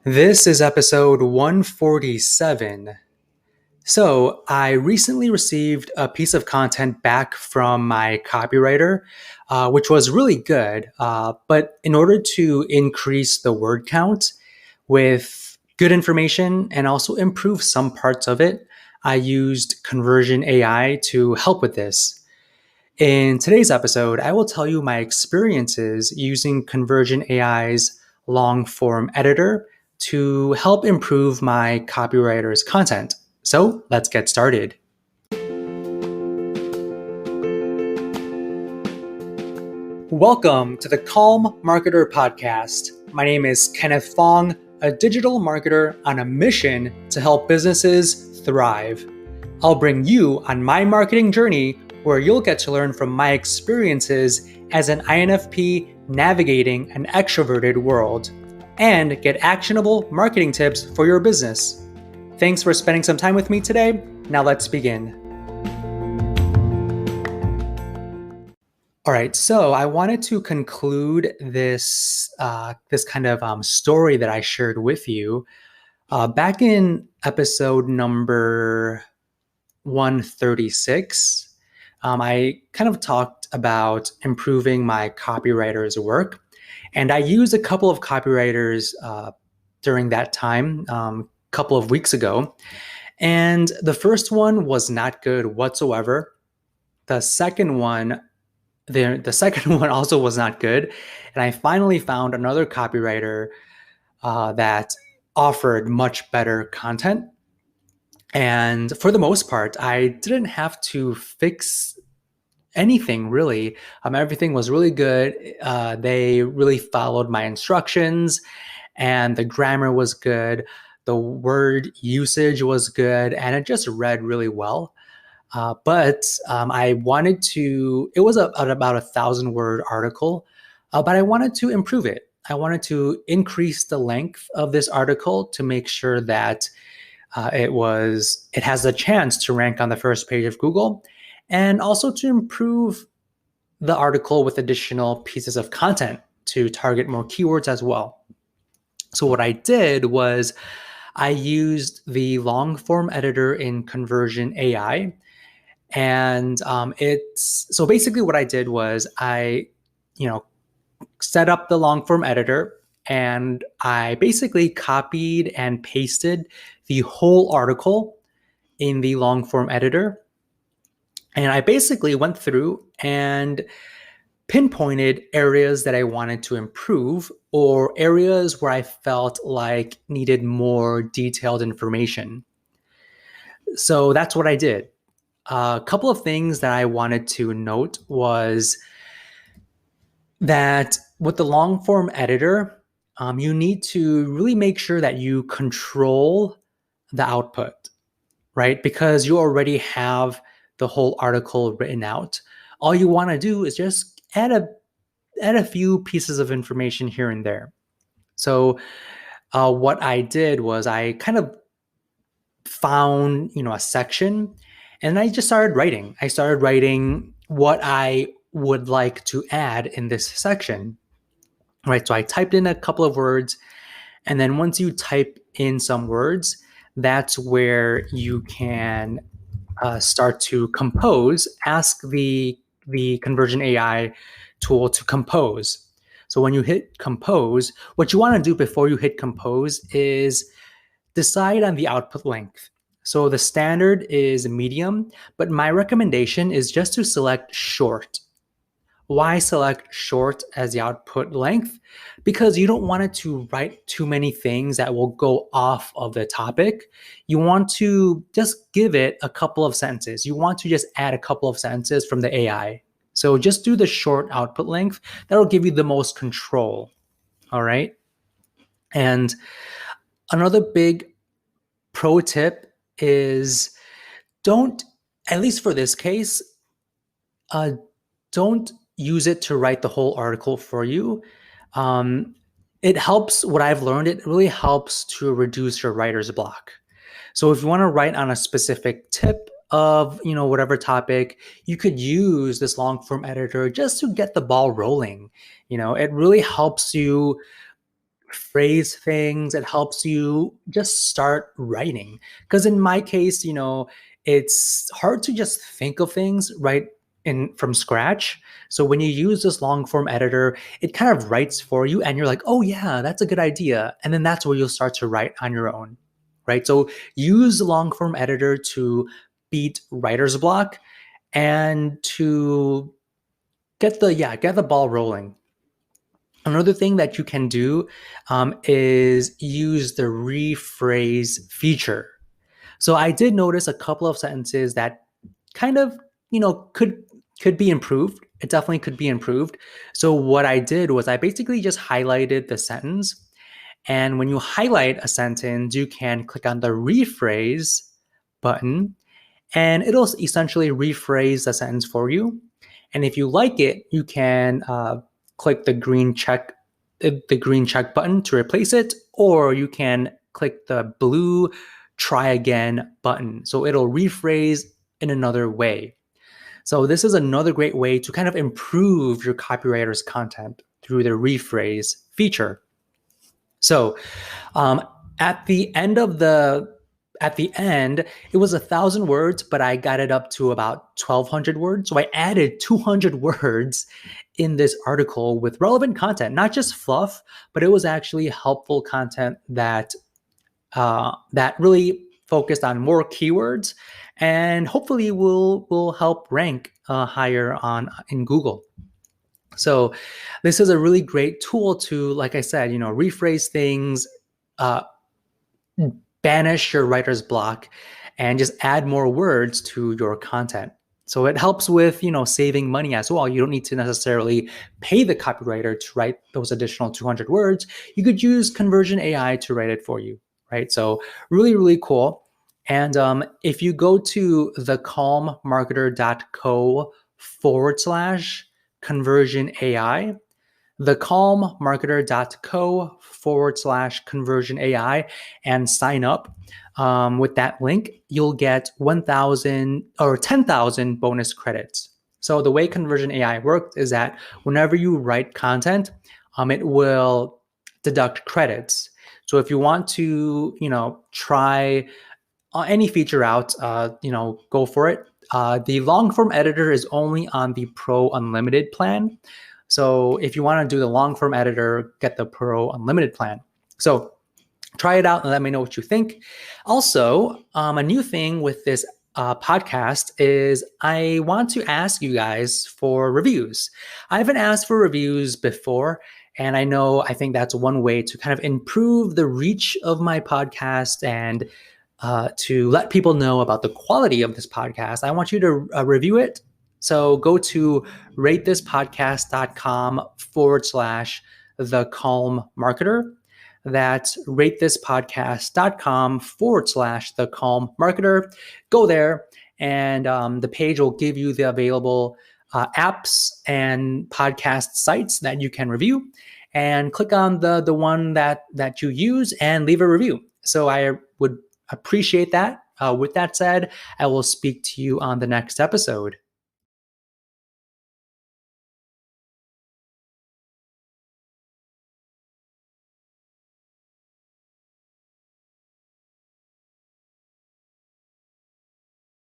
This is episode 147. So, I recently received a piece of content back from my copywriter, which was really good. But in order to increase the word count with good information and also improve some parts of it, I used Conversion AI to help with this. In today's episode, I will tell you my experiences using Conversion AI's long form editor to help improve my copywriter's content. So let's get started. Welcome to the Calm Marketer Podcast. My name is Kenneth Fong, a digital marketer on a mission to help businesses thrive. I'll bring you on my marketing journey where you'll get to learn from my experiences as an INFP navigating an extroverted world and get actionable marketing tips for your business. Thanks for spending some time with me today. Now let's begin. All right, so I wanted to conclude this kind of story that I shared with you back in episode number 136. I kind of talked about improving my copywriter's work, and I used a couple of copywriters during that time, a couple of weeks ago. And the first one was not good whatsoever. The second one, the second one also was not good. And I finally found another copywriter that offered much better content. And for the most part, I didn't have to fix anything really. Everything was really good. They really followed my instructions, and the grammar was good. The word usage was good, and it just read really well. But I wanted to, it was about 1,000-word article, but I wanted to improve it. I wanted to increase the length of this article to make sure that it has a chance to rank on the first page of Google, and also to improve the article with additional pieces of content to target more keywords as well. So what I did was I used the long form editor in Conversion AI. And so basically what I did was I set up the long form editor, and I basically copied and pasted the whole article in the long form editor. And I basically went through and pinpointed areas that I wanted to improve or areas where I felt like needed more detailed information. So that's what I did. A couple of things that I wanted to note was that with the long form editor, you need to really make sure that you control the output, right? Because you already have the whole article written out. All you want to do is just add a few pieces of information here and there. So what I did was I kind of found a section, and I just started writing. I started writing what I would like to add in this section, right? So I typed in a couple of words, and then once you type in some words, that's where you can start to compose. Ask the Conversion AI tool to compose. So when you hit compose, what you want to do before you hit compose is decide on the output length. So the standard is medium, but my recommendation is just to select short. Why select short as the output length? Because you don't want it to write too many things that will go off of the topic. You want to just give it a couple of sentences. You want to just add a couple of sentences from the AI. So just do the short output length. That'll give you the most control. All right. And another big pro tip is at least for this case, don't use it to write the whole article for you. It helps, what I've learned, it really helps to reduce your writer's block. So if you want to write on a specific tip of, whatever topic, you could use this long form editor just to get the ball rolling. It really helps you phrase things. It helps you just start writing. Because in my case, it's hard to just think of things right in from scratch. So when you use this long form editor, it kind of writes for you and you're like, oh yeah, that's a good idea. And then that's where you'll start to write on your own, right? So use the long form editor to beat writer's block and to get the ball rolling. Another thing that you can do is use the rephrase feature. So I did notice a couple of sentences that kind of, could be improved. It definitely could be improved. So what I did was I basically just highlighted the sentence. And when you highlight a sentence, you can click on the rephrase button and it'll essentially rephrase the sentence for you. And if you like it, you can click the green check button to replace it, or you can click the blue try again button. So it'll rephrase in another way. So this is another great way to kind of improve your copywriter's content through the rephrase feature. So at the end, it was 1,000 words, but I got it up to about 1,200 words. So I added 200 words in this article with relevant content, not just fluff, but it was actually helpful content that really focused on more keywords and hopefully will help rank higher in Google. So this is a really great tool to, like I said, rephrase things, banish your writer's block, and just add more words to your content. So it helps with, saving money as well. You don't need to necessarily pay the copywriter to write those additional 200 words. You could use Conversion AI to write it for you, right? So really, really cool. And if you go to thecalmmarketer.co/conversion AI, thecalmmarketer.co/conversion AI, and sign up with that link, you'll get 1,000 or 10,000 bonus credits. So the way Conversion AI works is that whenever you write content, it will deduct credits. So if you want to, try any feature out, go for it. The long form editor is only on the Pro Unlimited plan. So if you want to do the long form editor, get the Pro Unlimited plan. So try it out and let me know what you think. Also, a new thing with this podcast is I want to ask you guys for reviews. I haven't asked for reviews before, and I think that's one way to kind of improve the reach of my podcast and to let people know about the quality of this podcast. I want you to review it. So go to ratethispodcast.com/thecalmmarketer. That's ratethispodcast.com/thecalmmarketer. Go there, and the page will give you the available apps and podcast sites that you can review. And click on the one that you use and leave a review. So I would appreciate that. With that said, I will speak to you on the next episode.